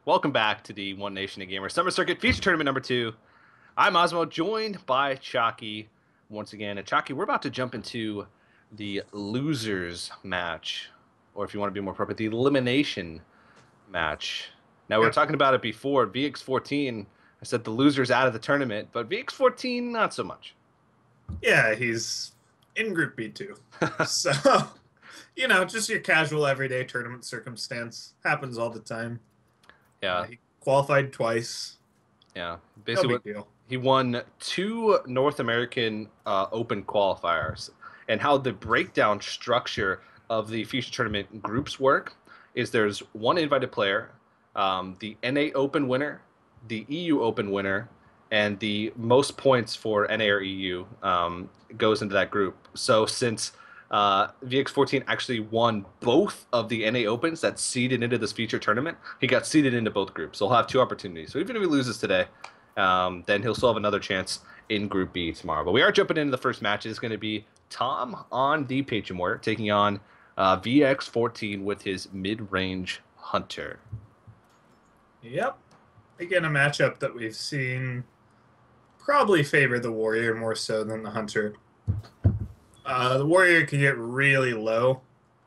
Welcome back to the One Nation of Gamers Summer Circuit Feature Tournament number 2. I'm Osmo, joined by Chalky once again. And Chalky, we're about to jump into the losers match, or if you want to be more appropriate, the elimination match. Now, we were Yep. talking about it before. VX14, I said the losers out of the tournament, but VX14, not so much. Yeah, he's in Group B2. So, just your casual everyday tournament circumstance. Happens all the time. Yeah, He qualified twice. yeah. No Basically, big deal. he won 2 North American Open qualifiers, and how the breakdown structure of the Future Tournament groups work is there's one invited player, the NA Open winner, the EU Open winner, and the most points for NA or EU goes into that group. So since VX14 actually won both of the NA Opens that seeded into this feature tournament, he got seeded into both groups. So he'll have 2 opportunities. So even if he loses today, then he'll still have another chance in Group B tomorrow. But we are jumping into the first match. It's going to be Tom on the Patreon Warrior taking on VX14 with his mid-range Hunter. Yep. Again, a matchup that we've seen probably favor the Warrior more so than the Hunter. The Warrior can get really low,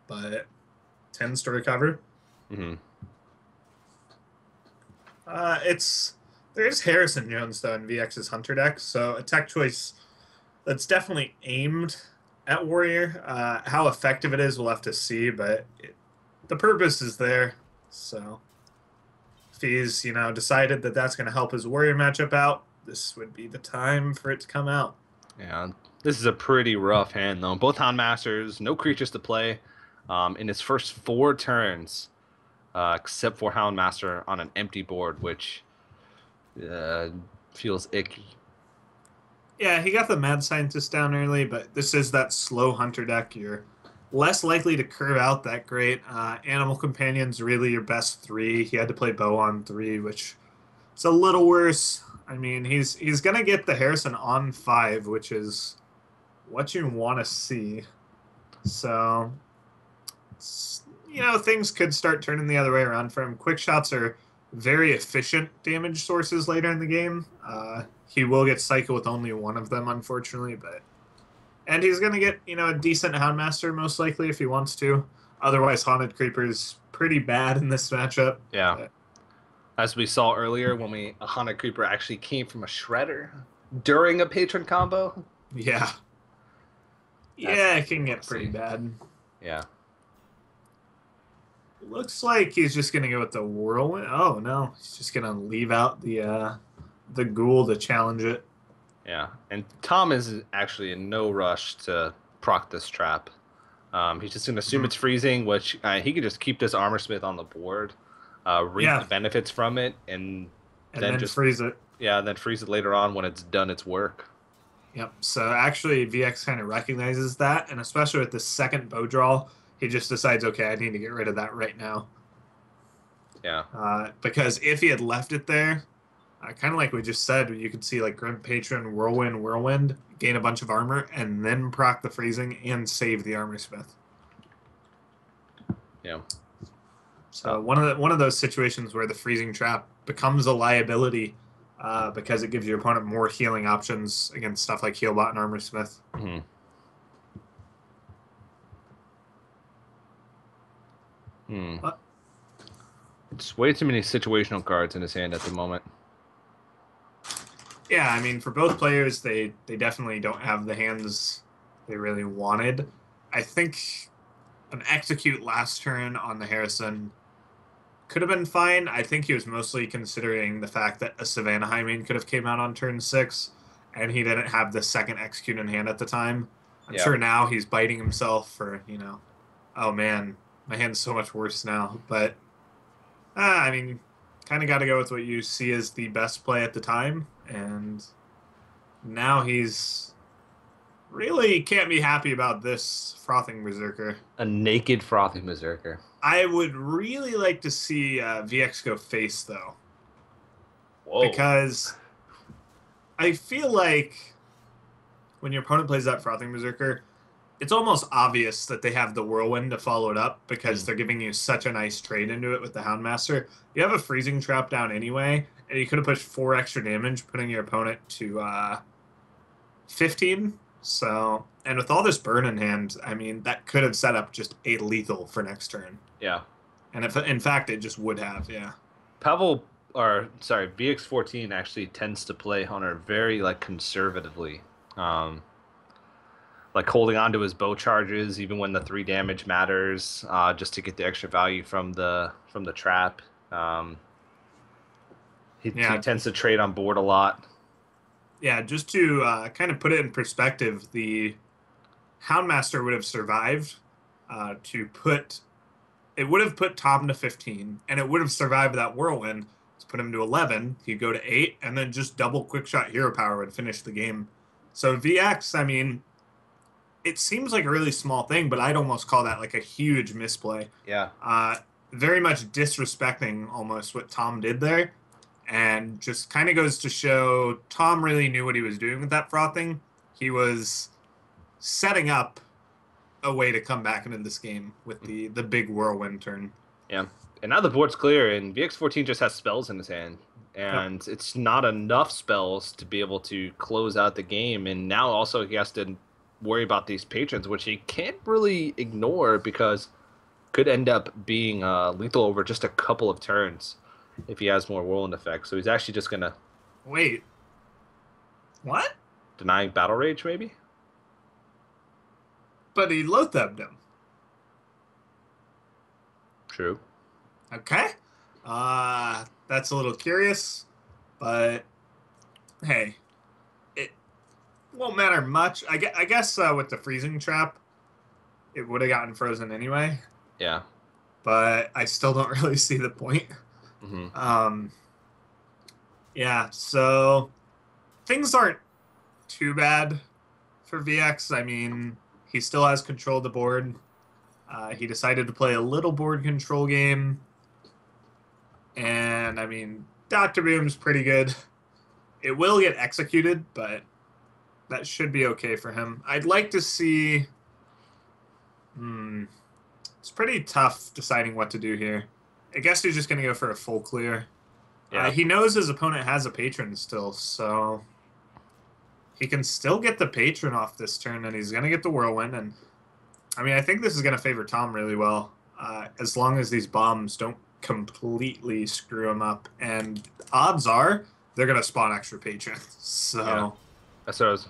but tends to recover. Mm-hmm. There's Harrison Jones though in VX's Hunter deck, so a tech choice that's definitely aimed at Warrior. How effective it is, we'll have to see, but the purpose is there. So if he's decided that that's going to help his Warrior matchup out, this would be the time for it to come out. Yeah, this is a pretty rough hand, though. Both Houndmasters, no creatures to play in his first 4 turns, except for Houndmaster on an empty board, which feels icky. Yeah, he got the Mad Scientist down early, but this is that slow Hunter deck. You're less likely to curve out that great. Animal Companion's really your best 3. He had to play Bow on 3, which is a little worse. I mean, he's gonna get the Harrison on 5, which is what you want to see. So, things could start turning the other way around for him. Quick shots are very efficient damage sources later in the game. He will get Psycho with only one of them, unfortunately, and he's gonna get a decent Houndmaster most likely if he wants to. Otherwise, Haunted Creeper's pretty bad in this matchup. Yeah. But As we saw earlier, when a Haunted Creeper actually came from a Shredder during a patron combo. yeah, yeah, it can get pretty bad. Yeah. Looks like he's just gonna go with the Whirlwind. Oh no, he's just gonna leave out the Ghoul to challenge it. Yeah, and Tom is actually in no rush to proc this trap. He's just going to assume it's freezing, which he could just keep this Armor Smith on the board, reap the benefits from it, and then just freeze it. Yeah, and then freeze it later on when it's done its work. Yep. So actually, VX kind of recognizes that, and especially with the second bow draw, he just decides, okay, I need to get rid of that right now. Yeah. Because if he had left it there, kind of like we just said, you could see like Grim Patron, Whirlwind, gain a bunch of armor, and then proc the freezing and save the Armor Smith. Yeah. So one of those situations where the freezing trap becomes a liability because it gives your opponent more healing options against stuff like Healbot and Armor Smith. Mm-hmm. Just way too many situational cards in his hand at the moment. Yeah, I mean, for both players, they definitely don't have the hands they really wanted. I think an Execute last turn on the Harrison could have been fine. I think he was mostly considering the fact that a Savannah Hymen could have came out on turn 6, and he didn't have the second Execute in hand at the time. I'm sure now he's biting himself for, oh man, my hand's so much worse now. But, I mean, kind of got to go with what you see as the best play at the time. And now he's really can't be happy about this Frothing Berserker. A naked Frothing Berserker. I would really like to see VX go face, though. Whoa. Because I feel like when your opponent plays that Frothing Berserker, it's almost obvious that they have the whirlwind to follow it up because Mm. they're giving you such a nice trade into it with the Houndmaster. You have a freezing trap down anyway, and you could have pushed 4 extra damage, putting your opponent to 15. So, and with all this burn in hand, I mean, that could have set up just a lethal for next turn. Yeah. And if in fact it just would have, yeah. Pavel, or sorry, VX14 actually tends to play Hunter very like conservatively. Um, like holding on to his bow charges even when the 3 damage matters, just to get the extra value from the trap. Um, he Yeah, tends to trade on board a lot. yeah, just to kind of put it in perspective, the Houndmaster would have survived to put it would have put Tom to 15, and it would have survived that whirlwind to put him to 11. He'd go to 8, and then just double quick shot hero power would finish the game. So VX, I mean, it seems like a really small thing, but I'd almost call that like a huge misplay. Yeah. Very much disrespecting almost what Tom did there, and just kind of goes to show Tom really knew what he was doing with that frothing. He was setting up a way to come back into this game with the big whirlwind turn. Yeah. And now the board's clear, and VX14 just has spells in his hand. Yep. And it's not enough spells to be able to close out the game. And now also he has to worry about these patrons, which he can't really ignore because could end up being lethal over just a couple of turns if he has more whirlwind effects. So he's actually just going to Wait, what? deny Battle Rage, maybe? But he low-thumbed him. True. Okay. That's a little curious, but hey, it won't matter much. I guess with the freezing trap, it would have gotten frozen anyway, Yeah. but I still don't really see the point. Mm-hmm. Yeah, so things aren't too bad for VX. I mean, he still has control of the board. He decided to play a little board control game. And, I mean, Dr. Boom's pretty good. It will get executed, but that should be okay for him. I'd like to see... it's pretty tough deciding what to do here. I guess he's just going to go for a full clear. Yeah. He knows his opponent has a patron still, so... he can still get the patron off this turn, and he's going to get the whirlwind. And I mean, I think this is going to favor Tom really well, as long as these bombs don't completely screw him up. And odds are they're going to spawn extra patrons. So Yeah. That's what I was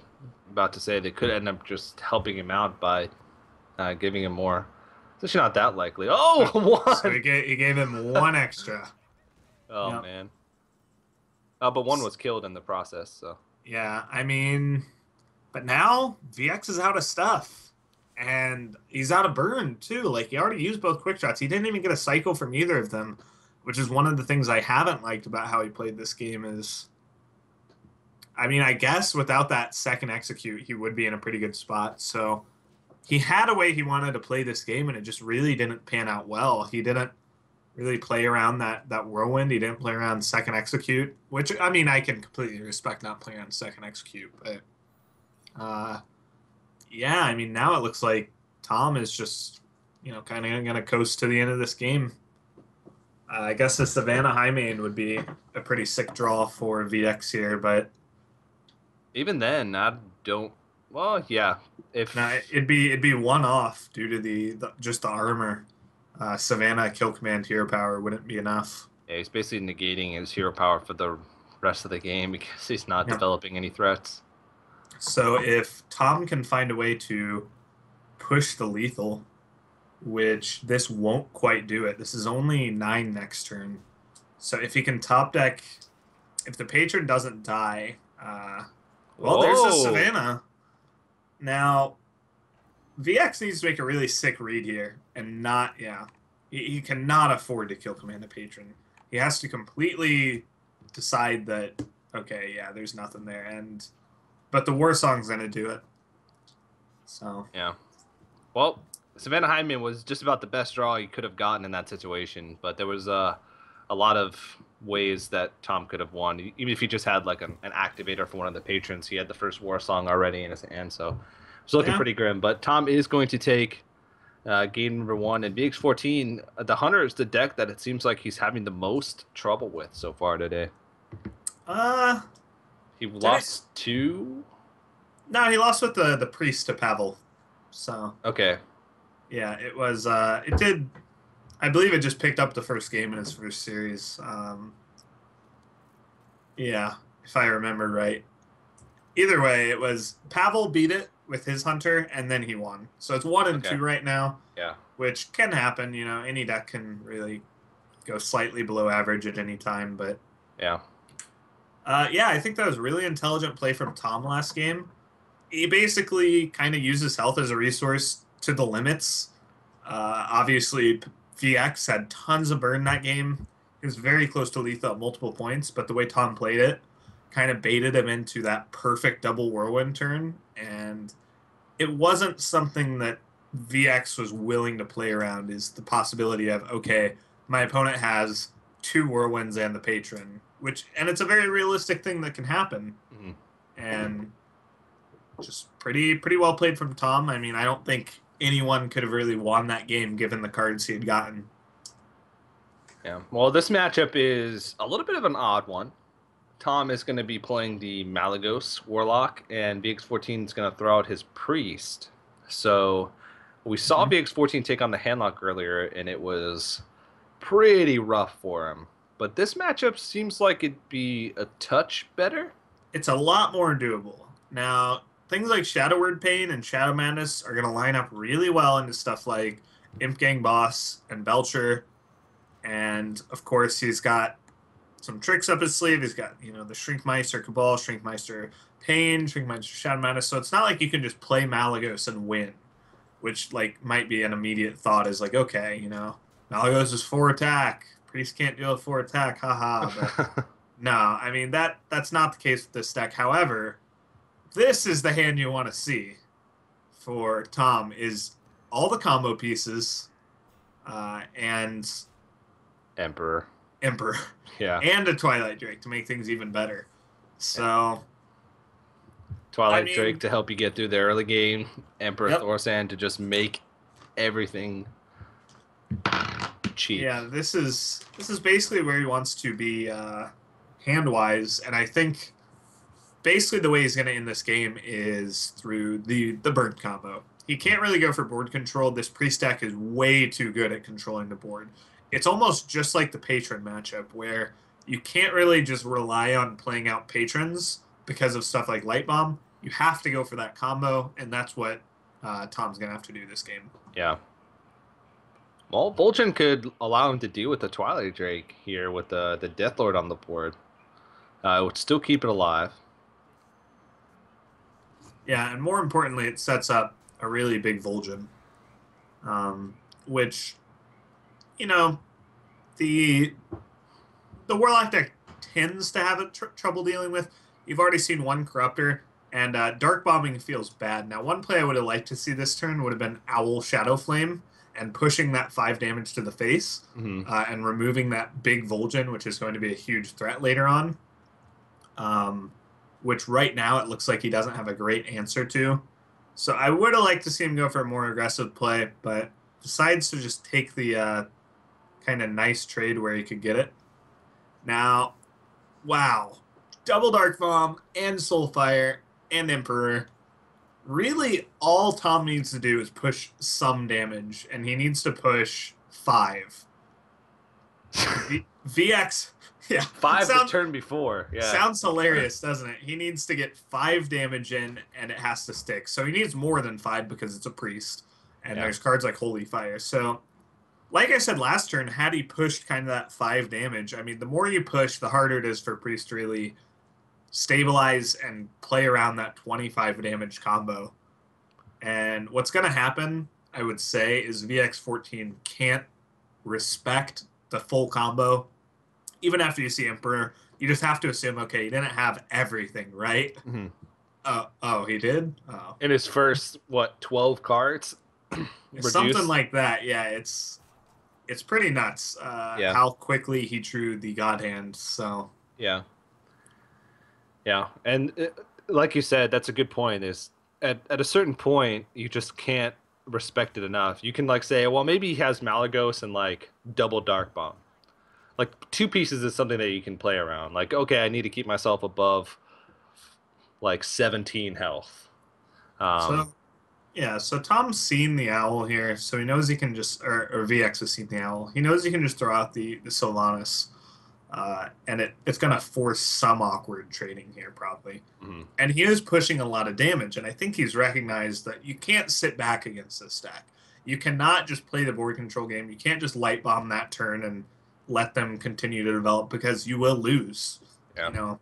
about to say. They could end up just helping him out by giving him more. It's actually not that likely. Oh, one! So he gave him 1 extra. Oh, Yep. man. But one was killed in the process, so... Yeah, I mean, but now VX is out of stuff. And he's out of burn, too. Like, he already used both quick shots. He didn't even get a cycle from either of them, which is one of the things I haven't liked about how he played this game is... I mean, I guess without that second execute, he would be in a pretty good spot. So he had a way he wanted to play this game, and it just really didn't pan out well. He didn't really play around that whirlwind. He didn't play around second execute, which, I mean, I can completely respect not playing on second execute. But, yeah, I mean, now it looks like Tom is just, kind of going to coast to the end of this game. I guess the Savannah High Main would be a pretty sick draw for VX here, but... Even then, I don't... Well, yeah. If No, it'd be one off due to the just the armor. Savannah kill command hero power wouldn't be enough. Yeah, he's basically negating his hero power for the rest of the game because he's not Yep. developing any threats. So if Tom can find a way to push the lethal, which this won't quite do it. This is only 9 next turn. So if he can top deck, if the patron doesn't die, well, there's a Whoa. Savannah. Now, VX needs to make a really sick read here, and not, yeah, he cannot afford to kill command a patron. He has to completely decide that, okay, yeah, there's nothing there, but the war song's gonna do it. So Yeah. Well, Savannah Hyman was just about the best draw he could have gotten in that situation, but there was a lot of ways that Tom could have won. Even if he just had like an activator for one of the patrons, he had the first war song already in his hand. So It's looking Yeah. pretty grim. But Tom is going to take game number one. And BX14, the Hunter is the deck that it seems like he's having the most trouble with so far today. Uh, He did it? lost two. No, he lost with the priest to Pavel. So Okay. yeah, it was. It did. I believe it just picked up the first game in his first series. Yeah, if I remember right. Either way, it was Pavel beat it with his hunter, and then he won. So it's 1-2 Okay. right now, Yeah. which can happen. You know, any deck can really go slightly below average at any time. But Yeah. yeah, I think that was really intelligent play from Tom last game. He basically kind of uses health as a resource to the limits. Obviously, VX had tons of burn that game. He was very close to lethal at multiple points, but the way Tom played it kind of baited him into that perfect double whirlwind turn. And it wasn't something that VX was willing to play around, is the possibility of, okay, my opponent has two whirlwinds and the patron, and it's a very realistic thing that can happen. Mhm. And just pretty well played from Tom. I mean, I don't think anyone could have really won that game given the cards he had gotten. Yeah. Well, this matchup is a little bit of an odd one. Tom is going to be playing the Malagos Warlock, and BX14 is going to throw out his Priest. So we saw Mhm. BX14 take on the Handlock earlier, and it was pretty rough for him. But this matchup seems like it'd be a touch better. It's a lot more doable. Now, things like Shadow Word Pain and Shadow Madness are going to line up really well into stuff like Imp Gang Boss and Belcher. And of course, he's got some tricks up his sleeve. He's got, the Shrinkmeister Cabal, Shrinkmeister Pain, Shrinkmeister Shadow Madness. So it's not like you can just play Malagos and win, which like might be an immediate thought is like, okay, Malagos is 4 attack. Priest can't deal with 4 attack, haha. But no, I mean that's not the case with this deck. However, this is the hand you want to see for Tom is all the combo pieces and Emperor. Emperor Yeah. and a Twilight Drake to make things even better. So, I Twilight Drake mean, to help you get through the early game. Emperor yep. Thorsan to just make everything cheap. Yeah, this is basically where he wants to be hand wise, and I think basically the way he's going to end this game is through the burn combo. He can't really go for board control. This priest deck is way too good at controlling the board. It's almost just like the patron matchup where you can't really just rely on playing out patrons because of stuff like light bomb. You have to go for that combo, and that's what Tom's going to have to do this game. Yeah. Well, Vol'jin could allow him to deal with the Twilight Drake here with the Death Lord on the board. It would still keep it alive. Yeah, and more importantly, it sets up a really big Vol'jin, which, you know, the the Warlock deck tends to have trouble dealing with. You've already seen one Corruptor, and Dark Bombing feels bad. Now, one play I would have liked to see this turn would have been Owl Shadow Flame and pushing that 5 damage to the face Mm-hmm. and removing that big Vol'jin, which is going to be a huge threat later on. Which right now it looks like he doesn't have a great answer to. So I would have liked to see him go for a more aggressive play, but decides to just take the kind of nice trade where he could get it. Now, wow. Double Dark Bomb and Soulfire and Emperor. Really, all Tom needs to do is push some damage, and he needs to push 5. VX, yeah. 5 the turn before. Yeah. Sounds hilarious, doesn't it? He needs to get 5 damage in, and it has to stick. So he needs more than 5 because it's a priest, and there's cards like Holy Fire. So, like I said last turn, had he pushed kind of that 5 damage, I mean, the more you push, the harder it is for priest to really stabilize and play around that 25 damage combo. And what's going to happen, I would say, is VX14 can't respect the full combo. Even after you see Emperor, you just have to assume, okay, he didn't have everything, right? Mm-hmm. Oh, he did? Oh. In his first, 12 cards? Something like that, yeah. It's pretty nuts how quickly he drew the God Hand, so... Yeah. Yeah, and like you said, that's a good point, is at a certain point, you just can't respect it enough. You can like say, well, maybe he has Malagos and like double Dark Bomb. Like two pieces is something that you can play around. Like, okay, I need to keep myself above like 17 health. Um, So yeah, so Tom's seen the owl here, so he knows he can just, or VX has seen the owl. He knows he can just throw out the Sylvanas, and it's going to force some awkward trading here, probably. mhm. And he is pushing a lot of damage, and I think he's recognized that you can't sit back against this stack. You cannot just play the board control game. You can't just light bomb that turn and let them continue to develop because you will lose. Yeah. You know,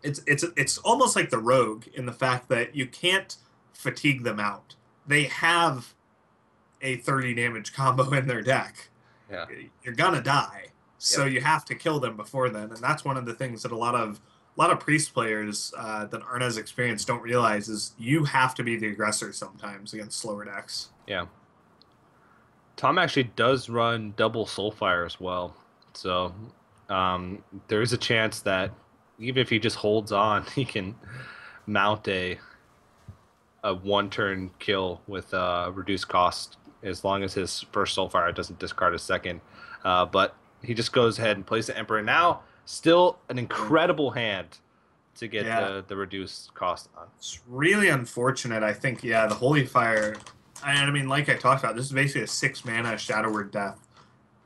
it's almost like the rogue in the fact that you can't fatigue them out. They have a 30 damage combo in their deck. Yeah. You're gonna die, so Yep. you have to kill them before then, and that's one of the things that a lot of priest players that aren't as experienced don't realize is you have to be the aggressor sometimes against slower decks. Yeah. Tom actually does run double Soulfire as well. So there is a chance that even if he just holds on, he can mount a one turn kill with reduced cost as long as his first Soulfire doesn't discard his second. But he just goes ahead and plays the Emperor. Now, still an incredible hand to get Yeah, the reduced cost on. it's really unfortunate. I think, yeah, the Holy Fire. I mean, like I talked about, this is basically a 6 mana Shadow Word Death.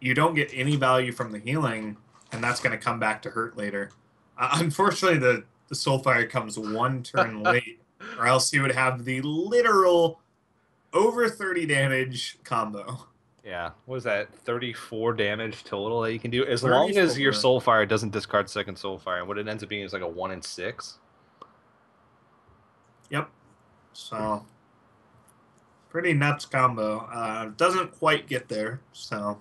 You don't get any value from the healing, and that's going to come back to hurt later. Unfortunately, the Soulfire comes one turn late, or else you would have the literal over 30 damage combo. Yeah, what is that? 34 damage total that you can do as long as your 34. Soulfire doesn't discard second Soulfire. And what it ends up being is like a 1 in 6. Yep. So, pretty nuts combo. Doesn't quite get there, so.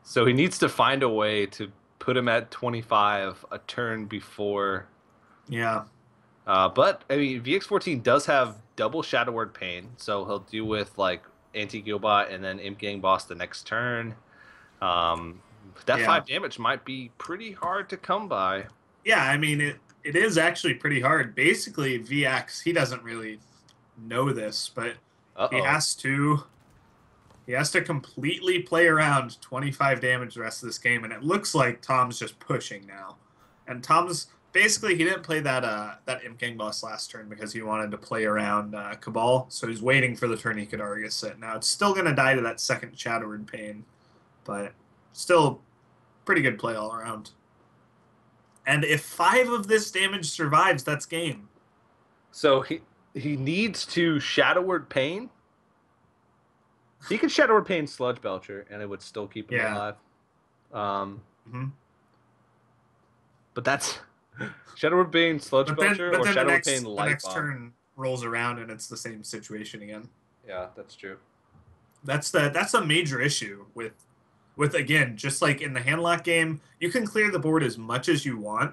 So he needs to find a way to put him at 25 a turn before. Yeah. But I mean, VX14 does have double Shadow Word Pain, so he'll do with like Anti-Gilbot and then Imp Gang Boss the next turn. Um, that Yeah. 5 damage might be pretty hard to come by. Yeah, I mean, it is actually pretty hard. Basically, VX, he doesn't really know this, but he Uh-oh. has to completely play around 25 damage the rest of this game, and it looks like Tom's just pushing now. And Tom's basically he didn't play that Imp Gang Boss last turn because he wanted to play around Cabal, so he's waiting for the turn he could Argus it. Now it's still gonna die to that second Shadow Word Pain, but still pretty good play all around. And if 5 of this damage survives, that's game. So he needs to Shadow Word Pain. He could Shadow Word Pain Sludge Belcher, and it would still keep him Yeah. alive. Mm-hmm. But that's Shadow Word Pain Sludge Belcher or then Shadow Word Pain the Light next Bomb. turn rolls around and it's the same situation again. Yeah, that's true. That's a major issue with again, just like in the handlock game, you can clear the board as much as you want,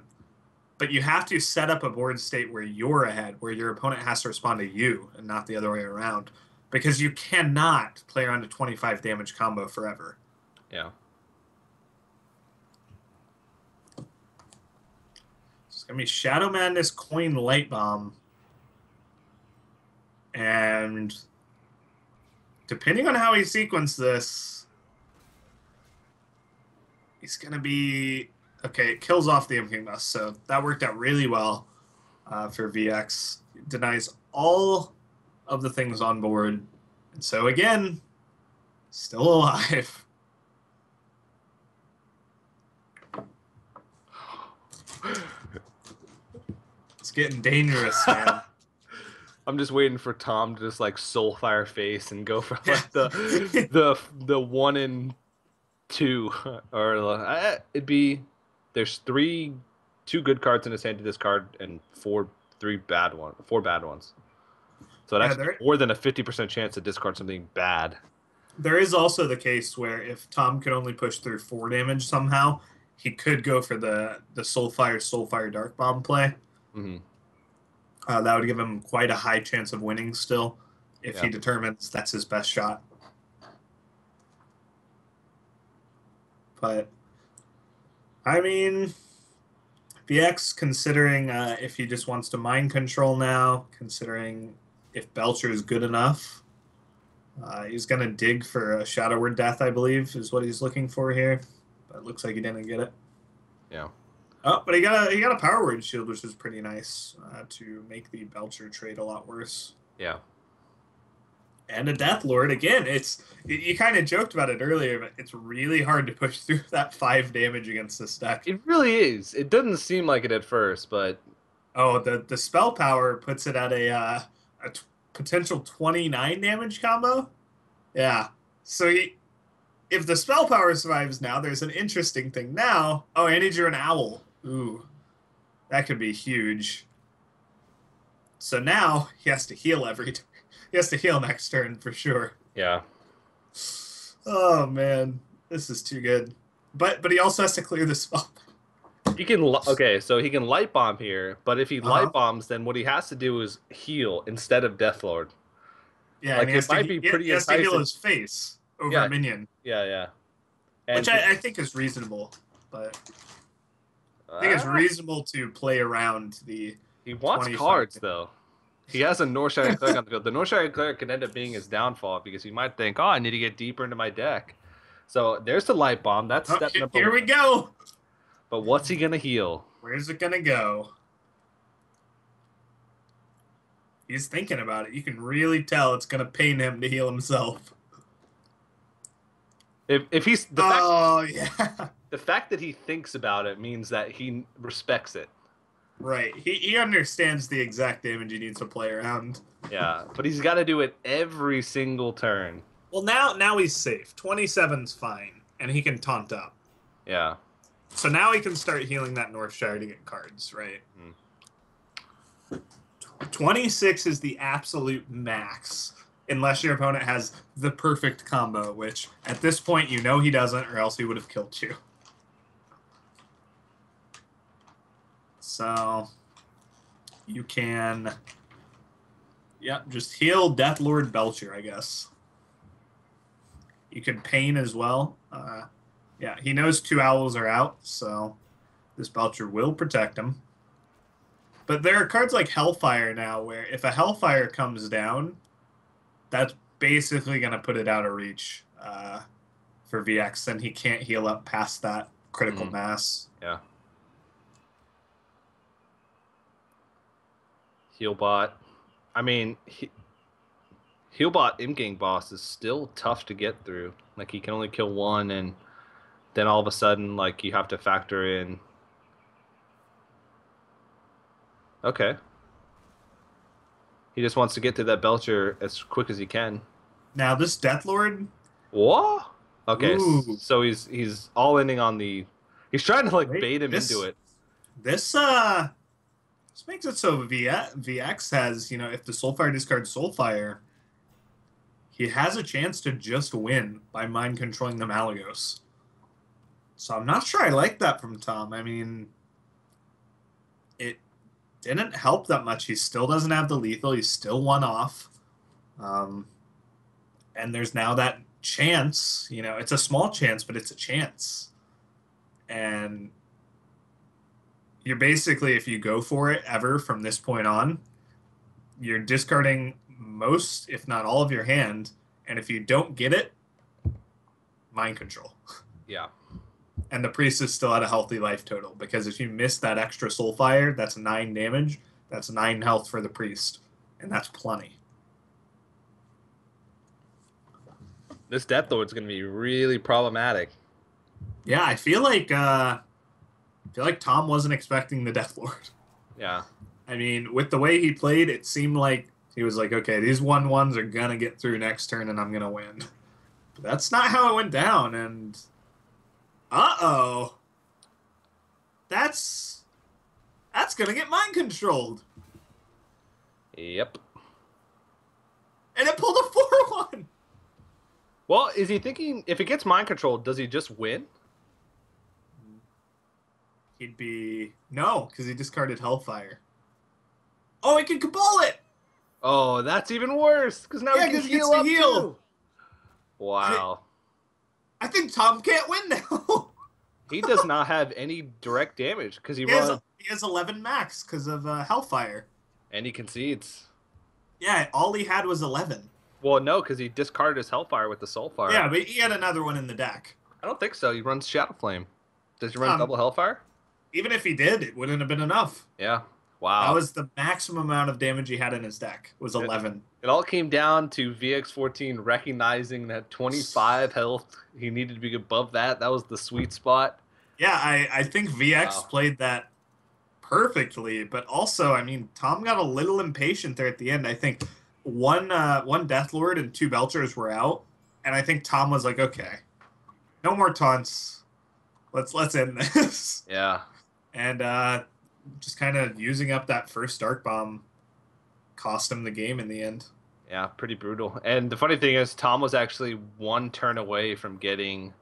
but you have to set up a board state where you're ahead, where your opponent has to respond to you and not the other way around. Because you cannot play around a 25 damage combo forever. Yeah. It's gonna be Shadow Madness, Coin, Light Bomb, and depending on how he sequenced this, he's gonna be okay. It kills off the Imp King Bus, so that worked out really well for VX. It denies all of the things on board, and so again, still alive. It's getting dangerous, man. I'm just waiting for Tom to just like Soulfire face and go for Yeah. like the 1 in 2 or it'd be there's 2 good cards in his hand to discard and 4 bad ones. So that's more than a 50% chance to discard something bad. There is also the case where if Tom could only push through 4 damage somehow, he could go for the Soulfire Dark Bomb play. Mm-hmm. That would give him quite a high chance of winning still if Yeah. he determines that's his best shot. But, I mean, VX considering if he just wants to mind control now, considering if Belcher is good enough. He's going to dig for a Shadow Word Death, I believe, is what he's looking for here. But it looks like he didn't get it. Yeah. Oh, but he got a Power Word Shield, which is pretty nice to make the Belcher trade a lot worse. Yeah. And a Death Lord again. You kind of joked about it earlier, but it's really hard to push through that 5 damage against this deck. It really is. It doesn't seem like it at first, but Oh, the spell power puts it at a potential 29 damage combo. Yeah. So if the spell power survives now, there's an interesting thing now. Oh, and he drew an owl. Ooh, that could be huge. So now he has to heal he has to heal next turn for sure. yeah. Oh man, this is too good. But he also has to clear the spell. He can okay, so he can light bomb here, but if he light bombs, then what he has to do is heal instead of Deathlord. Yeah, like and it might be pretty he has to heal enticing. his face over Yeah. a minion, Yeah, yeah. And which I think is reasonable. But I think it's reasonable to play around the. He wants 25. cards though. He has a Northshire Cleric on the field. The Northshire Cleric can end up being his downfall because he might think, "Oh, I need to get deeper into my deck." So there's the light bomb. That's step number Here we go. But what's he gonna heal? Where's it gonna go? He's thinking about it. You can really tell it's gonna pain him to heal himself. If he's yeah. The fact that he thinks about it means that he respects it. Right. He understands the exact damage he needs to play around. Yeah, but he's got to do it every single turn. Well, now he's safe. 27's fine, and he can taunt up. Yeah. So now he can start healing that Northshire to get cards, right? 26 is the absolute max, unless your opponent has the perfect combo, which at this point you know he doesn't, or else he would have killed you. So you can, just heal Deathlord Belcher, I guess. You can Pain as well. Yeah, he knows 2 owls are out, so this Belcher will protect him. But there are cards like Hellfire now, where if a Hellfire comes down, that's basically going to put it out of reach for VX, and he can't heal up past that critical mass. Yeah. Healbot. I mean, Healbot Imgang boss is still tough to get through. Like, he can only kill one, and then all of a sudden, like, you have to factor in. Okay. He just wants to get to that Belcher as quick as he can. Now, this Deathlord... What? Okay, Ooh. so he's all ending on the... He's trying to, like, bait him into it. This makes it so VX has, if the Soulfire discards Soulfire, he has a chance to just win by mind controlling the Malagos. So I'm not sure I like that from Tom. I mean, it didn't help that much. He still doesn't have the lethal. He's still 1 off. And there's now that chance. It's a small chance, but it's a chance. And you're basically, if you go for it ever from this point on, you're discarding most, if not all, of your hand. And if you don't get it, mind control. Yeah. And the priest is still at a healthy life total, because if you miss that extra Soulfire, that's 9 damage. That's 9 health for the priest, and that's plenty. This Deathlord's going to be really problematic. Yeah, I feel like Tom wasn't expecting the Deathlord. Yeah. I mean, with the way he played, it seemed like he was like, okay, these 1/1s are gonna get through next turn, and I'm gonna win. But that's not how it went down, and. Uh-oh. That's gonna get mind controlled. Yep. And it pulled a 4/1. Well, is he thinking if it gets mind controlled, does he just win? He'd be no, because he discarded Hellfire. Oh, he can Cabal it. Oh, that's even worse, because now he can heal up too. Wow. I think Tom can't win now. He does not have any direct damage because he has 11 max because of Hellfire. And he concedes. Yeah, all he had was 11. Well, no, because he discarded his Hellfire with the Soulfire. Yeah, but he had another one in the deck. I don't think so. He runs Shadow Flame. Does he run Um, double Hellfire? Even if he did, it wouldn't have been enough. Yeah. That Wow. was the maximum amount of damage he had in his deck, was It, 11. it all came down to VX14 recognizing that 25 health, he needed to be above that. That was the sweet spot. Yeah, I think VX Wow. played that perfectly, but also, I mean, Tom got a little impatient there at the end. I think one Death Lord and two Belchers were out, and I think Tom was like, okay, no more taunts. Let's end this. Yeah. And just kind of using up that first Dark Bomb cost him the game in the end. Yeah, pretty brutal. And the funny thing is, Tom was actually one turn away from getting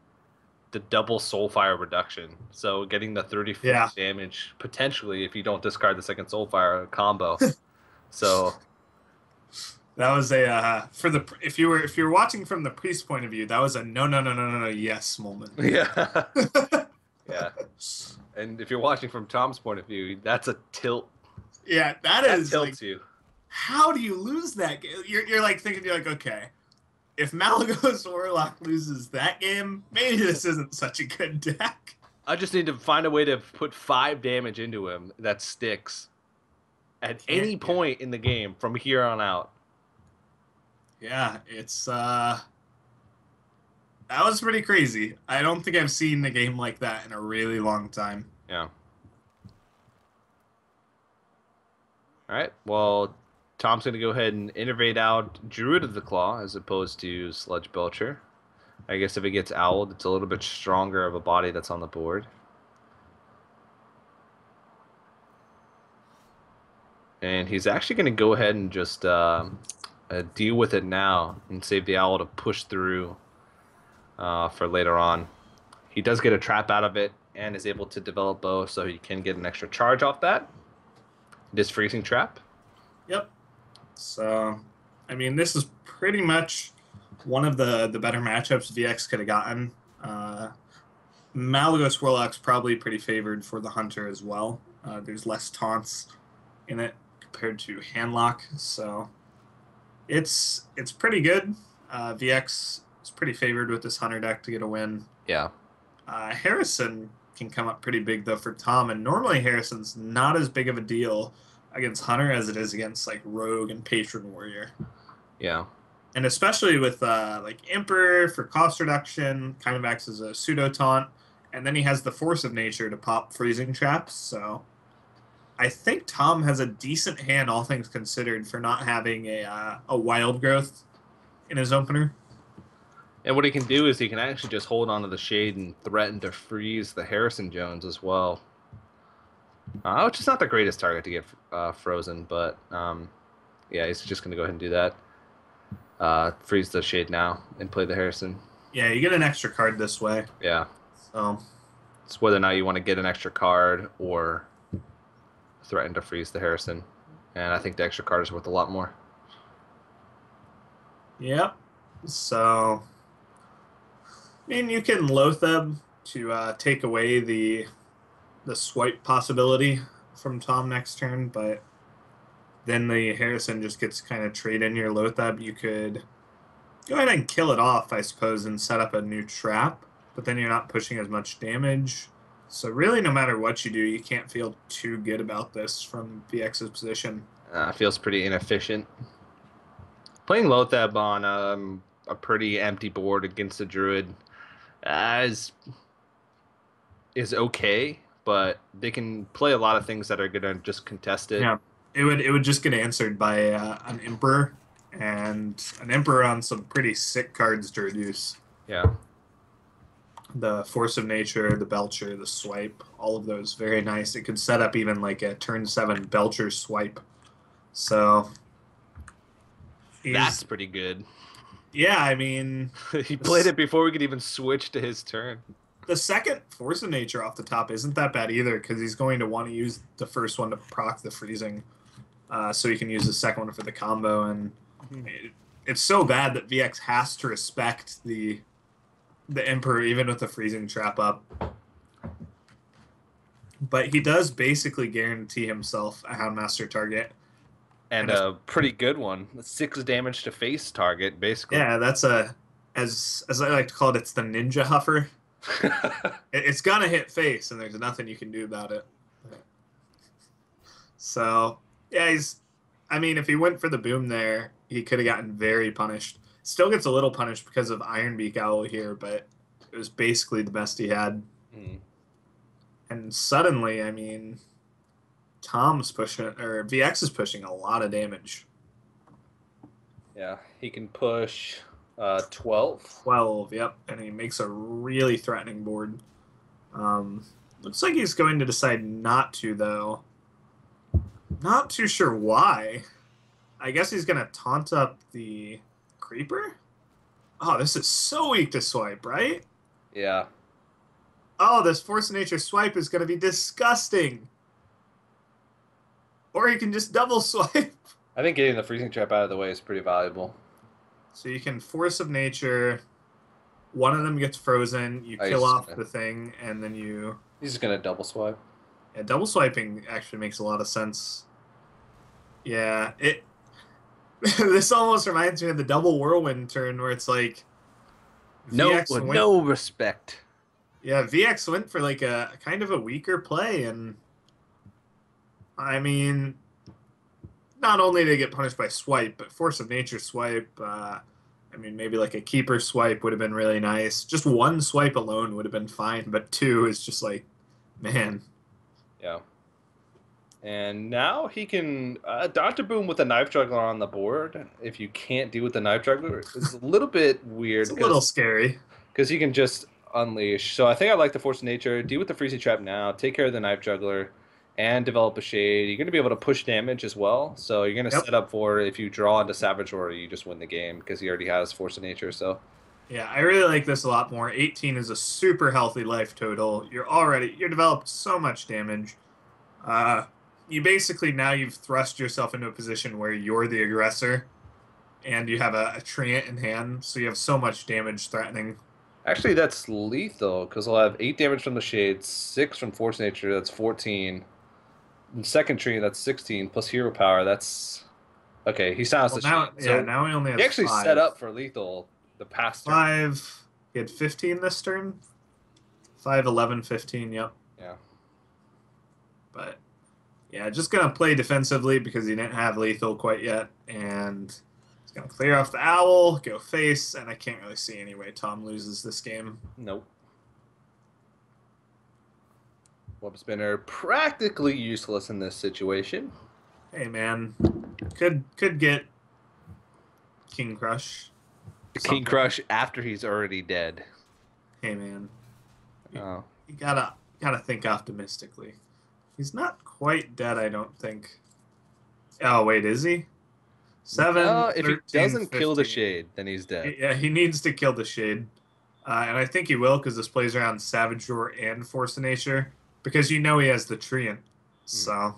the double Soulfire reduction. So getting the 34 Yeah, damage potentially if you don't discard the second Soulfire combo. So that was a for the if you were watching from the priest point of view, that was a no yes moment. yeah, yeah. And if you're watching from Tom's point of view, that's a tilt. Yeah, that That is like, tilts you. how do you lose that game? You're like thinking, you're like, okay, if Malagos Warlock loses that game, maybe this isn't such a good deck. I just need to find a way to put 5 damage into him that sticks at any point in the game from here on out. Yeah, it's that was pretty crazy. I don't think I've seen a game like that in a really long time. Yeah. All right. Well, Tom's going to go ahead and innervate out Druid of the Claw as opposed to Sludge Belcher. I guess if it gets Owled, it's a little bit stronger of a body that's on the board. And he's actually going to go ahead and just deal with it now and save the Owl to push through for later on. He does get a trap out of it and is able to develop bow, so he can get an extra charge off that. This freezing trap. Yep. So, I mean, this is pretty much one of the better matchups VX could have gotten. Malagos Warlock's probably pretty favored for the Hunter as well. There's less taunts in it compared to Handlock, so it's pretty good. VX is pretty favored with this Hunter deck to get a win. Yeah. Harrison can come up pretty big though for Tom, and normally Harrison's not as big of a deal against Hunter as it is against like Rogue and Patron Warrior. Yeah. And especially with like Emperor for cost reduction, kind of acts as a pseudo taunt, and then he has the Force of Nature to pop freezing traps. So I think Tom has a decent hand, all things considered, for not having a Wild Growth in his opener. And what he can do is he can actually just hold onto the Shade and threaten to freeze the Harrison Jones as well. Which is not the greatest target to get frozen, but yeah, he's just going to go ahead and do that. Freeze the Shade now and play the Harrison. Yeah, you get an extra card this way. Yeah. So It's whether or not you want to get an extra card or threaten to freeze the Harrison. And I think the extra card is worth a lot more. yep. So I mean, you can Loatheb to take away the swipe possibility from Tom next turn, but then the Harrison just gets kind of trade in your Loatheb. You could go ahead and kill it off, I suppose, and set up a new trap, but then you're not pushing as much damage. So really, no matter what you do, you can't feel too good about this from VX's position. Feels pretty inefficient. Playing Loatheb on a pretty empty board against a Druid is okay, but they can play a lot of things that are going to just contest it. Yeah, it would just get answered by an Emperor, and an Emperor on some pretty sick cards to reduce. Yeah. The Force of Nature, the Belcher, the Swipe, all of those very nice. It could set up even like a turn 7 Belcher Swipe. So That's pretty good. Yeah, I mean, He played it before we could even switch to his turn. the second Force of Nature off the top isn't that bad either, because he's going to want to use the first one to proc the freezing, so he can use the second one for the combo. And it's so bad that VX has to respect the Emperor even with the freezing trap up. But he does basically guarantee himself a Houndmaster target. And And a, a pretty good one. 6 damage to face target, basically. yeah, that's a as I like to call it, it's the ninja huffer. It's gonna hit face, and there's nothing you can do about it. So yeah, he's. I mean, if he went for the boom there, he could have gotten very punished. Still gets a little punished because of Ironbeak Owl here, but it was basically the best he had. Mm. And suddenly, I mean, Tom's pushing, or VX is pushing a lot of damage. Yeah, he can push 12. 12, yep, and he makes a really threatening board. Um, Looks like he's going to decide not to, though. Not too sure why. I guess he's going to taunt up the Creeper? Oh, this is so weak to swipe, right? Yeah. Oh, this Force of Nature swipe is going to be disgusting. Or he can just double swipe. I think getting the freezing trap out of the way is pretty valuable. So you can Force of Nature. One of them gets frozen. You Oh, kill off the thing, and then you... He's just going to double swipe. Yeah, double swiping actually makes a lot of sense. Yeah, it... This almost reminds me of the double whirlwind turn where it's like... No respect. Yeah, VX went for like a kind of a weaker play, and... I mean... Not only did they get punished by swipe, but Force of Nature swipe... I mean, maybe like a keeper swipe would have been really nice. Just one swipe alone would have been fine, but two is just like, man. Yeah. And now he can Dr. Boom with a knife juggler on the board. If you can't deal with the knife juggler, it's a little bit weird. It's a little scary. Because you can just unleash. So I think I like the Force of Nature. Deal with the freezing trap now. Take care of the knife juggler. And develop a shade. You're going to be able to push damage as well. So you're going to set up for if you draw into Savage Roar, you just win the game because he already has Force of Nature. So yeah, I really like this a lot more. 18 is a super healthy life total. You're developed so much damage. You basically now you've thrust yourself into a position where you're the aggressor, and you have a treant in hand, so you have so much damage threatening. actually, that's lethal because I'll have 8 damage from the shade, 6 from Force of Nature. That's 14. And second tree, that's 16 plus hero power. That's okay. He silenced the Now, shade. yeah, So now he only has he actually 5. set up for lethal the past turn. 5. He had 15 this turn. 5, 11, 15, yep. Yeah. But yeah, just gonna play defensively because he didn't have lethal quite yet, and he's gonna clear off the owl, go face, and I can't really see any way Tom loses this game. Nope. Web spinner practically useless in this situation. Hey man, could get King Crush. King Crush after he's already dead. Hey man, Oh. you gotta think optimistically. He's not quite dead, I don't think. Oh wait, is he? 7. If 13, he doesn't 15. kill the shade, then he's dead. Yeah, he needs to kill the shade, and I think he will because this plays around Savage Roar and Force of Nature. Because you know he has the treant. So.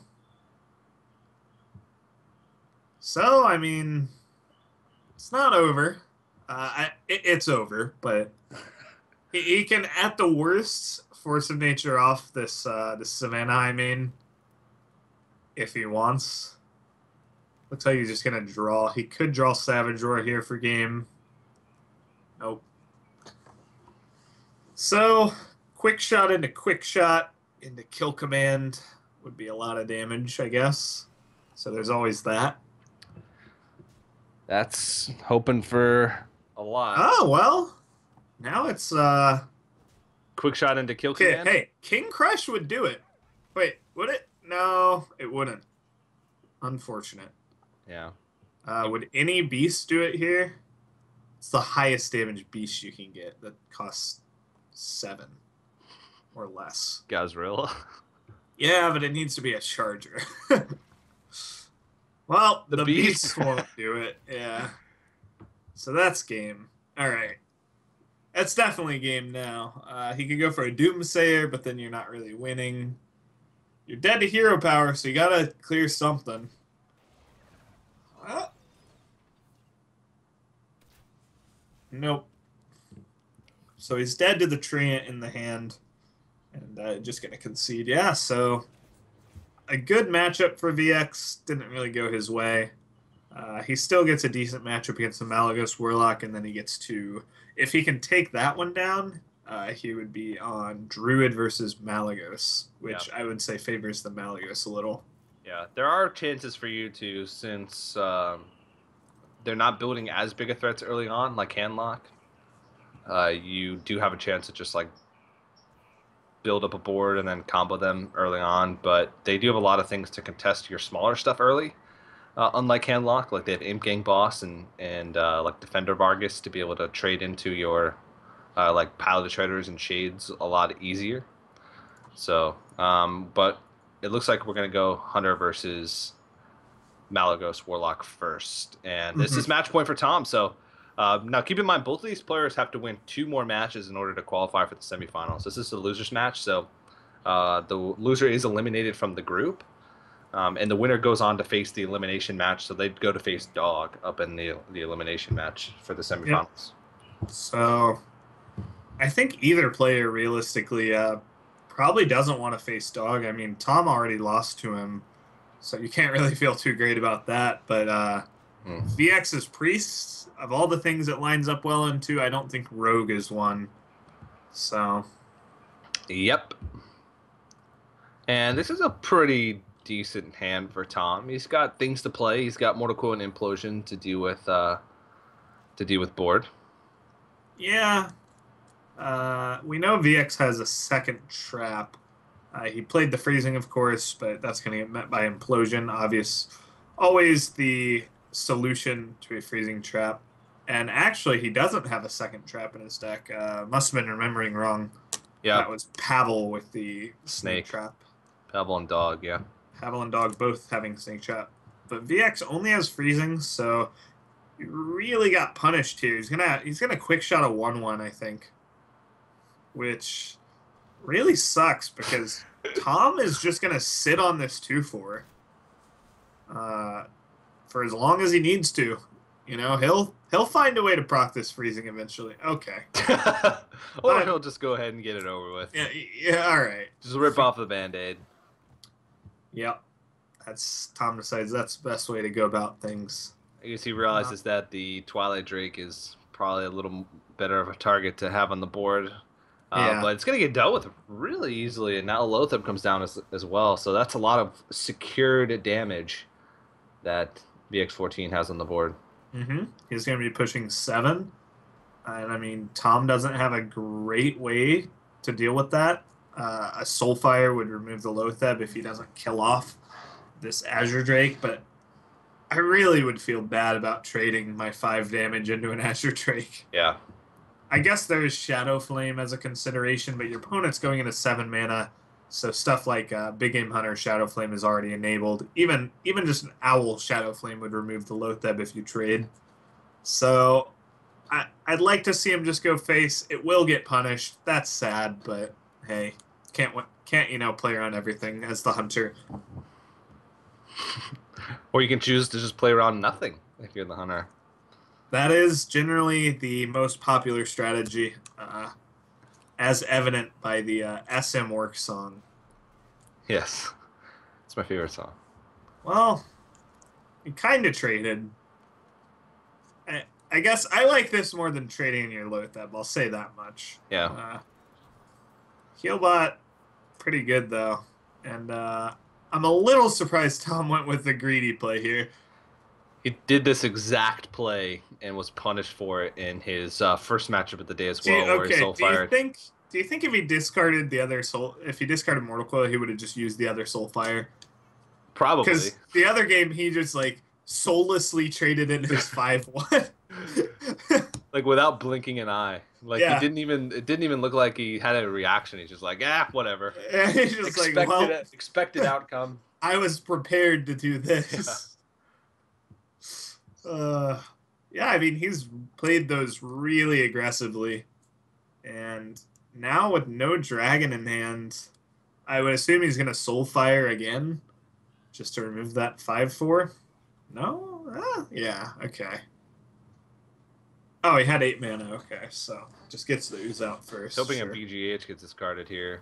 So, I mean, it's not over. It's over, but he can, at the worst, Force of Nature off this Savannah I main if he wants. Looks like he's just going to draw. He could draw Savage Roar here for game. Nope. So, quick shot into quick shot. Into kill command would be a lot of damage, I guess. So there's always that. That's hoping for a lot. Oh, well. Now it's Quick shot into kill okay, command. hey, King Crush would do it. Wait, would it? No, it wouldn't. Unfortunate. Yeah. Would any beast do it here? It's the highest damage beast you can get that costs 7 or less. Gazrilla. Yeah, but it needs to be a charger. Well, the beast won't do it. Yeah. So that's game. All right. That's definitely game now. He could go for a Doomsayer, but then you're not really winning. You're dead to hero power, so you gotta clear something. Nope. So he's dead to the treant in the hand. And just going to concede. Yeah, so a good matchup for VX. Didn't really go his way. He still gets a decent matchup against the Malagos Warlock, and then he gets to, if he can take that one down, he would be on Druid versus Malagos, Yeah. which I would say favors the Malagos a little. Yeah, there are chances for you to, since they're not building as big a threats early on, like Handlock. You do have a chance to just like build up a board and then combo them early on, but they do have a lot of things to contest your smaller stuff early. Unlike Handlock, like they have Imp Gang Boss and like Defender Vargas to be able to trade into your like Pile of Traders and Shades a lot easier. So, but it looks like we're gonna go Hunter versus Malagos Warlock first, and this Mm-hmm. is match point for Tom. So now keep in mind both of these players have to win 2 more matches in order to qualify for the semifinals. This is the losers match, so the loser is eliminated from the group, and the winner goes on to face the elimination match. So they'd go to face Dog up in the elimination match for the Yep. semifinals. So I think either player realistically probably doesn't want to face Dog. I mean, Tom already lost to him, so you can't really feel too great about that. But VX's Priest, of all the things it lines up well into, I don't think Rogue is one. So, Yep. And this is a pretty decent hand for Tom. He's got things to play. He's got Mortal Coil and Implosion to deal with board. yeah. We know VX has a second trap. He played the freezing, of course, but that's going to get met by implosion. Obvious, always the solution to a freezing trap. And actually, he doesn't have a second trap in his deck. Must have been remembering wrong. Yeah. That was Pavel with the snake trap. Pebble and Dog, yeah. Pavel and Dog both having snake trap. But VX only has freezing, so he really got punished here. He's gonna quick shot a 1/1, I think, which really sucks because Tom is just gonna sit on this 2/4 for as long as he needs to. You know, he'll find a way to proc this freezing eventually. Okay. Or he'll just go ahead and get it over with. Yeah, all right. Just rip off the Band-Aid. Yep. That's Tom decides that's the best way to go about things. I guess he realizes that the Twilight Drake is probably a little better of a target to have on the board. But it's going to get dealt with really easily, and now Lothar comes down as well. So that's a lot of secured damage that VX14 has on the board. Mm-hmm. He's going to be pushing 7. And, I mean, Tom doesn't have a great way to deal with that. A Soulfire would remove the Lothar if he doesn't kill off this Azure Drake, but I really would feel bad about trading my 5 damage into an Azure Drake. Yeah. I guess there's Shadow Flame as a consideration, but your opponent's going into 7 mana, so stuff like Big Game Hunter Shadow Flame is already enabled. Even just an Owl Shadow Flame would remove the Lotheb if you trade. So I'd like to see him just go face. It will get punished. That's sad, but hey, can't play around everything as the Hunter. Or you can choose to just play around nothing if you're the Hunter. That is generally the most popular strategy, as evident by the SM Work song. Yes. It's my favorite song. Well, you kind of traded. I guess I like this more than trading in your Lotheb. I'll say that much. Yeah. Healbot, pretty good, though. And I'm a little surprised Tom went with the greedy play here. He did this exact play and was punished for it in his first matchup of the day as well, where he Soulfired. Do you think if he discarded if he discarded Mortal Coil, he would have just used the other Soulfire? Probably. Because the other game, he just like soullessly traded in his 5/1. Like without blinking an eye. Like it didn't even look like he had a reaction. He's just like, whatever. He's just expected outcome. I was prepared to do this. Yeah, I mean, he's played those really aggressively. And now with no dragon in hand, I would assume he's going to Soulfire again just to remove that 5/4. No? Yeah, okay. Oh, he had 8 mana. Okay, so just gets the ooze out first. Hoping a BGH gets discarded here.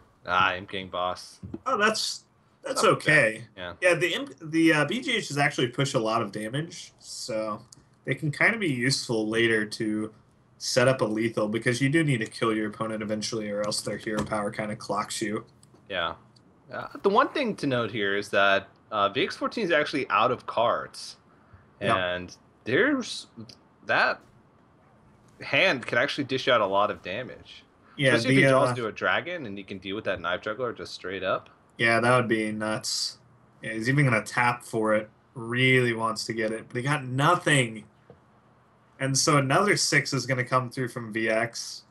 Imp Gang Boss. Oh, that's That's Not bad. okay. Yeah. Yeah, the BGHs actually push a lot of damage, so they can kind of be useful later to set up a lethal because you do need to kill your opponent eventually, or else their hero power kind of clocks you. Yeah. The one thing to note here is that VX14 is actually out of cards, Yep. and there's that hand can actually dish out a lot of damage, Yeah, especially if he the draws into a dragon and you can deal with that knife juggler just straight up. yeah, that would be nuts. Yeah, he's even gonna tap for it. Really wants to get it, but he got nothing. And so another six is gonna come through from VX.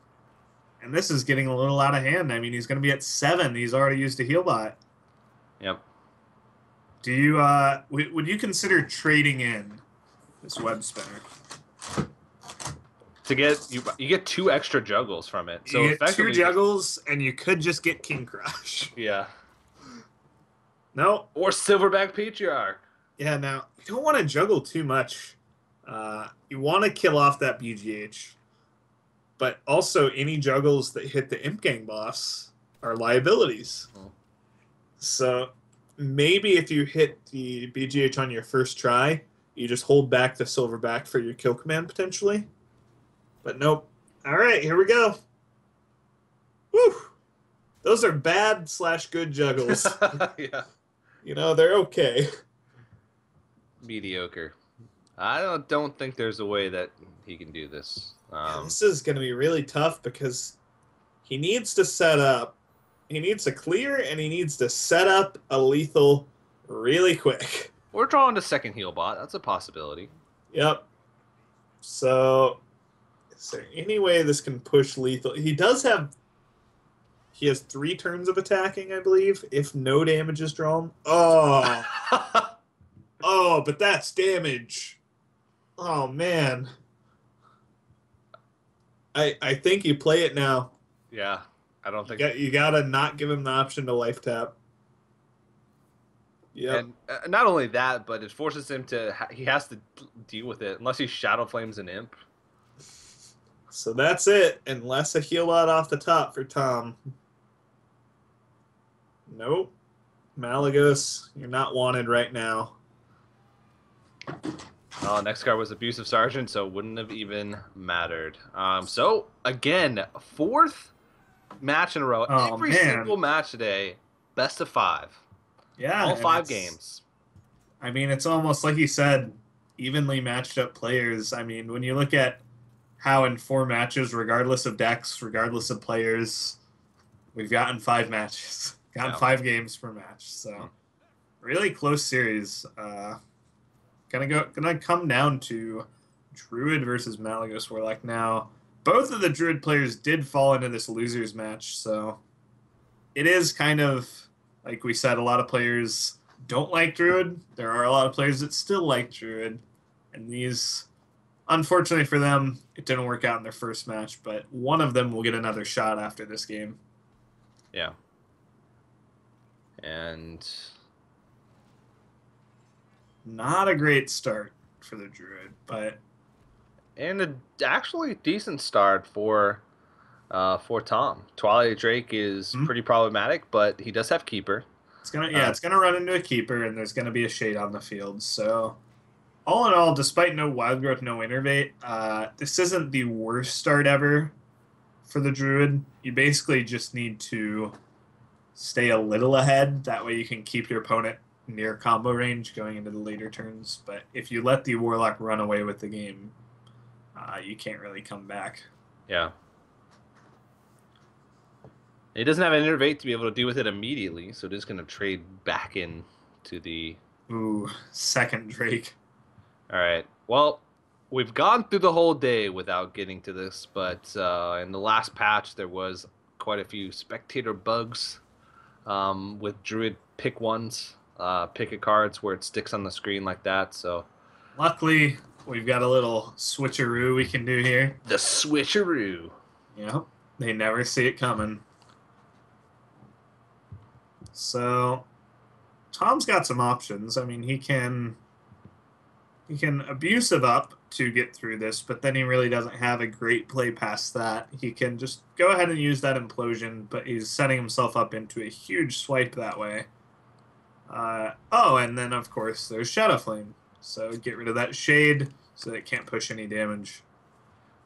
And this is getting a little out of hand. I mean, he's gonna be at 7. He's already used a heal bot. Yep. Do you would you consider trading in this web spinner? To get you get 2 extra juggles from it, so You get 2 effectively, juggles, and you could just get King Crush. yeah, No. or Silverback Patriarch. Yeah, now, you don't want to juggle too much. You want to kill off that BGH. But also, any juggles that hit the Imp Gang boss are liabilities. Oh. So, maybe if you hit the BGH on your first try, you just hold back the Silverback for your kill command, potentially. But nope. All right, here we go. Woo! Those are bad/good juggles. Yeah. You know, they're okay. Mediocre. I don't think there's a way that he can do this. This is going to be really tough because he needs to set up. He needs to clear, and he needs to set up a lethal really quick. We're drawing to second heal bot. That's a possibility. Yep. So, is there any way this can push lethal? He does have... He has 3 turns of attacking, I believe, if no damage is drawn. Oh! Oh, but that's damage. Oh, man. I think you play it now. Yeah, I don't think. You gotta not give him the option to life tap. Yeah. And not only that, but it forces him to. He has to deal with it unless he Shadow Flames an Imp. So that's it, unless a heal out off the top for Tom. Nope. Malagos, you're not wanted right now. Next card was Abusive Sergeant, so it wouldn't have even mattered. So, again, 4th match in a row. Oh, Every man. single match today, best of 5. Yeah. All 5 games. I mean, it's almost like you said, evenly matched up players. I mean, when you look at how in 4 matches, regardless of decks, regardless of players, we've gotten 5 matches. Gotten 5 games per match. So, really close series. Gonna come down to Druid versus Malagos Warlock. Now, both of the Druid players did fall into this losers match, so it is kind of like we said. A lot of players don't like Druid. There are a lot of players that still like Druid, and these, unfortunately for them, it didn't work out in their first match. But one of them will get another shot after this game. Yeah. And not a great start for the Druid, but actually decent start for Tom. Twilight Drake is pretty problematic, but he does have Keeper. It's gonna run into a Keeper, and there's gonna be a Shade on the field. So, all in all, despite no Wild Growth, no Innervate, this isn't the worst start ever for the Druid. You basically just need to stay a little ahead. That way you can keep your opponent near combo range going into the later turns. But if you let the Warlock run away with the game, you can't really come back. Yeah. He doesn't have an Innervate to be able to deal with it immediately, so it is going to trade back in to the... Ooh, second Drake. All right. Well, we've gone through the whole day without getting to this, but in the last patch there was quite a few spectator bugs with Druid pick ones, pick a cards where it sticks on the screen like that. So luckily, we've got a little switcheroo we can do here. The switcheroo. Yep. They never see it coming. So Tom's got some options. I mean, he can abusive up to get through this, but then he really doesn't have a great play past that. He can just go ahead and use that implosion, but he's setting himself up into a huge swipe that way. Oh, and then of course there's Shadow Flame. So get rid of that shade so it can't push any damage.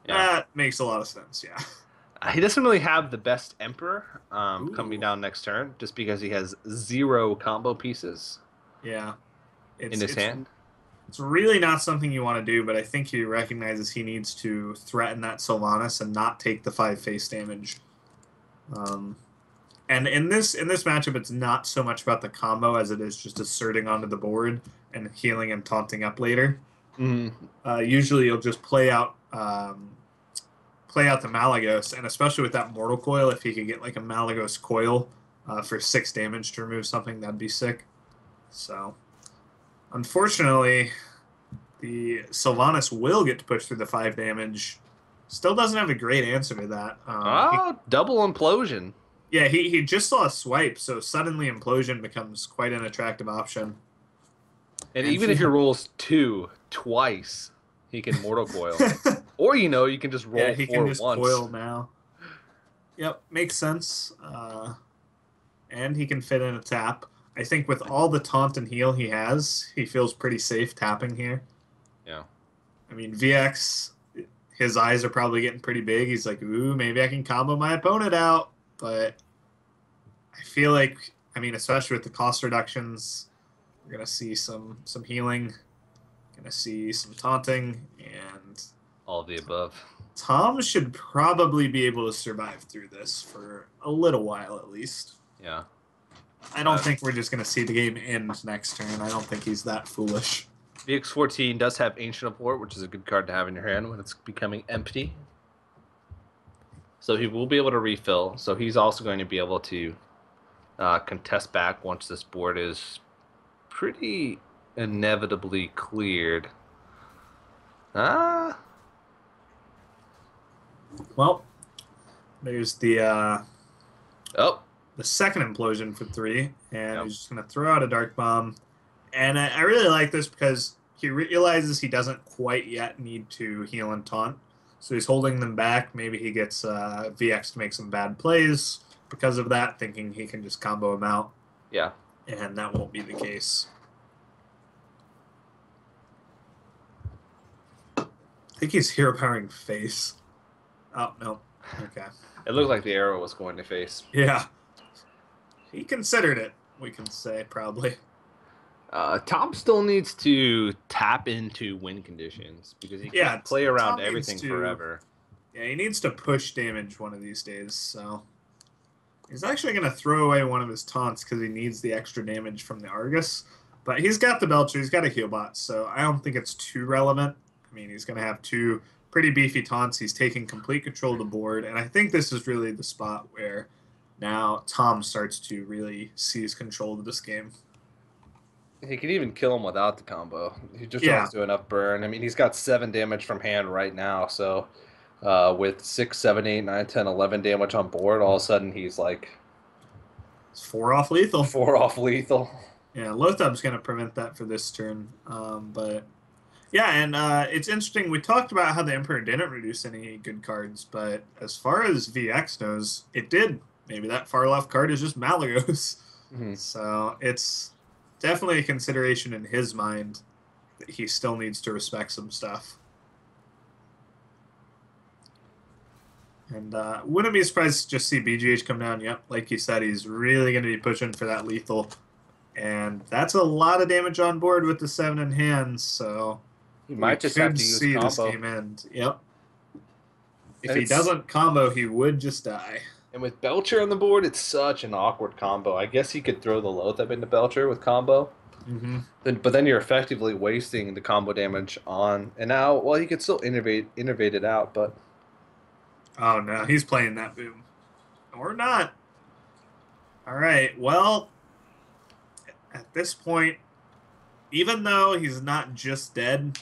Yeah. That makes a lot of sense, yeah. He doesn't really have the best Emperor coming Ooh, down next turn, just because he has 0 combo pieces yeah. in It's his it's hand. it's really not something you want to do, but I think he recognizes he needs to threaten that Sylvanas and not take the 5 face damage. Um, and in this matchup, it's not so much about the combo as it is just asserting onto the board and healing and taunting up later. Mm, Usually, you'll just play out the Malagos, and especially with that Mortal Coil, if he could get like a Malagos coil for 6 damage to remove something, that'd be sick. So, unfortunately, the Sylvanas will get to push through the 5 damage. Still doesn't have a great answer to that. oh, double implosion. Yeah, he just saw a swipe, so suddenly Implosion becomes quite an attractive option. And And even he, if he rolls 2 twice, he can Mortal Coil. Or, you can just yeah, roll he can 4 just once. coil now. Yep, makes sense. And he can fit in a tap. I think with all the taunt and heal he has, he feels pretty safe tapping here. Yeah. I mean, VX, his eyes are probably getting pretty big. He's like, ooh, maybe I can combo my opponent out. But I feel like, I mean, especially with the cost reductions, we're gonna see some healing, gonna see some taunting, and All of the above. Tom should probably be able to survive through this for a little while at least. Yeah. I don't Uh, think we're just gonna see the game end next turn. I don't think he's that foolish. VX14 does have Ancient of War, which is a good card to have in your hand when it's becoming empty. So he will be able to refill. So he's also going to be able to contest back once this board is pretty inevitably cleared. Ah, Well, there's oh, the second implosion for 3, and yeah, he's just gonna throw out a dark bomb. And I really like this because he realizes he doesn't quite yet need to heal and taunt. So he's holding them back. Maybe he gets VX to make some bad plays because of that, thinking he can just combo him out. yeah. And that won't be the case. I think he's hero powering face. Oh, no. Okay. It looked like the arrow was going to face. Yeah. He considered it, we can say, probably. Tom still needs to tap into win conditions because he Yeah, can't play around Tom needs everything to. forever. Yeah, he needs to push damage one of these days, so. He's actually going to throw away one of his taunts because he needs the extra damage from the Argus. But he's got the Belcher, he's got a heal bot, so I don't think it's too relevant. I mean, he's going to have 2 pretty beefy taunts. He's taking complete control of the board, and I think this is really the spot where now Tom starts to really seize control of this game. He can even kill him without the combo. He just Yeah, runs to enough burn. I mean, he's got 7 damage from hand right now, so with 6, 7, 8, 9, 10, 11 damage on board, all of a sudden he's like it's 4 off lethal. 4 off lethal. Yeah, Lothab's going to prevent that for this turn. But yeah, and it's interesting. We talked about how the Emperor didn't reduce any good cards, but as far as VX knows, it did. Maybe that far left card is just Malagos. Mhm. So it's definitely a consideration in his mind that he still needs to respect some stuff. And wouldn't be surprised to just see BGH come down. Yep, like you said, he's really going to be pushing for that lethal. And that's a lot of damage on board with the 7 in hand, so He we might just have could to use see this combo. game end. Yep. If And he it's doesn't combo, he would just die. and with Belcher on the board, it's such an awkward combo. I guess he could throw the Loatheb into Belcher with combo. Mm-hmm. But then you're effectively wasting the combo damage on and now well he could still innovate it out, but Oh, no, he's playing that boom. Or not. All right, well, at this point, even though he's not just dead,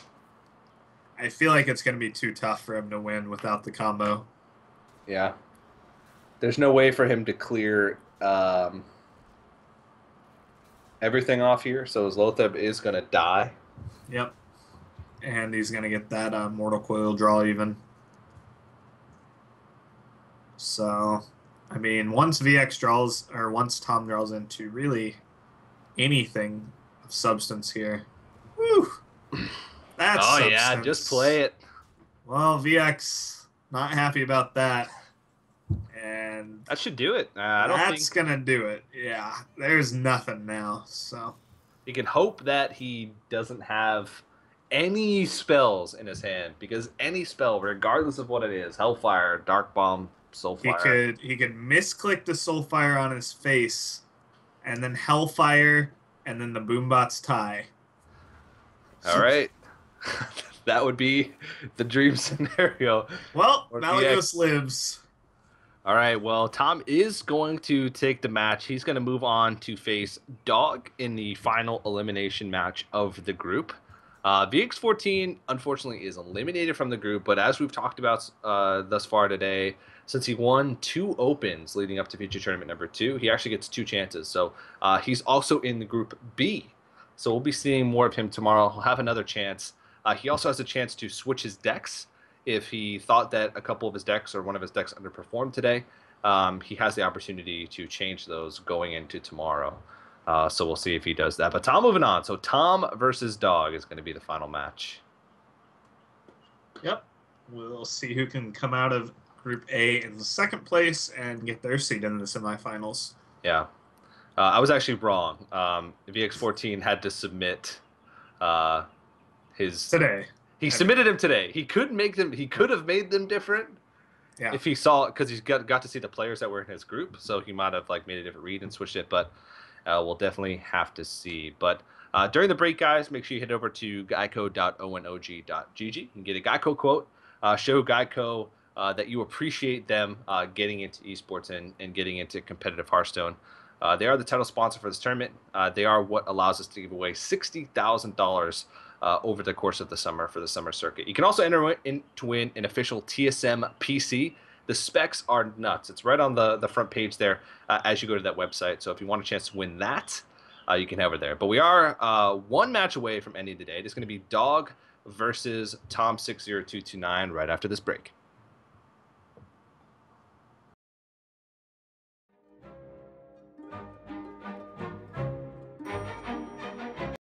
I feel like it's going to be too tough for him to win without the combo. yeah. There's no way for him to clear everything off here, so his Lotheb is going to die. Yep. And he's going to get that Mortal Coil draw even. So, I mean, once VX draws, or once Tom draws into really anything of substance here. Whew, that's Oh yeah, just substance. play it. Well, VX not happy about that, and That should do it. I don't that's think gonna do it. Yeah, there's nothing now. So you can hope that he doesn't have any spells in his hand because any spell, regardless of what it is, Hellfire, Dark Bomb, Soulfire. he could misclick the Soulfire on his face, and then Hellfire, and then the Boombot's tie. All right. That would be the dream scenario Well, for Malleus VX. lives. All right. Well, Tom is going to take the match. He's going to move on to face Dog in the final elimination match of the group. VX14, unfortunately, is eliminated from the group, but as we've talked about thus far today, since he won 2 opens leading up to Future Tournament number 2, he actually gets 2 chances. So he's also in the group B. So we'll be seeing more of him tomorrow. He'll have another chance. He also has a chance to switch his decks if he thought that a couple of his decks or one of his decks underperformed today. He has the opportunity to change those going into tomorrow. So we'll see if he does that. But Tom, moving on. So Tom versus Dog is going to be the final match. Yep. We'll see who can come out of Group A in the second place and get their seat in the semifinals. Yeah. I was actually wrong. VX14 had to submit his. Today. He submitted him today. He could make them. He could have made them different Yeah. if he saw, because he's got to see the players that were in his group. So he might have like made a different read and switched it. But we'll definitely have to see. But during the break, guys, make sure you head over to geico.onog.gg. You can get a Geico quote. Show Geico that you appreciate them getting into esports and getting into competitive Hearthstone. They are the title sponsor for this tournament. They are what allows us to give away $60,000 over the course of the summer for the summer circuit. You can also enter in to win an official TSM PC. The specs are nuts. It's right on the front page there as you go to that website. So if you want a chance to win that, you can head over there. But we are 1 match away from ending the day. It's going to be Dog versus Tom60229 right after this break.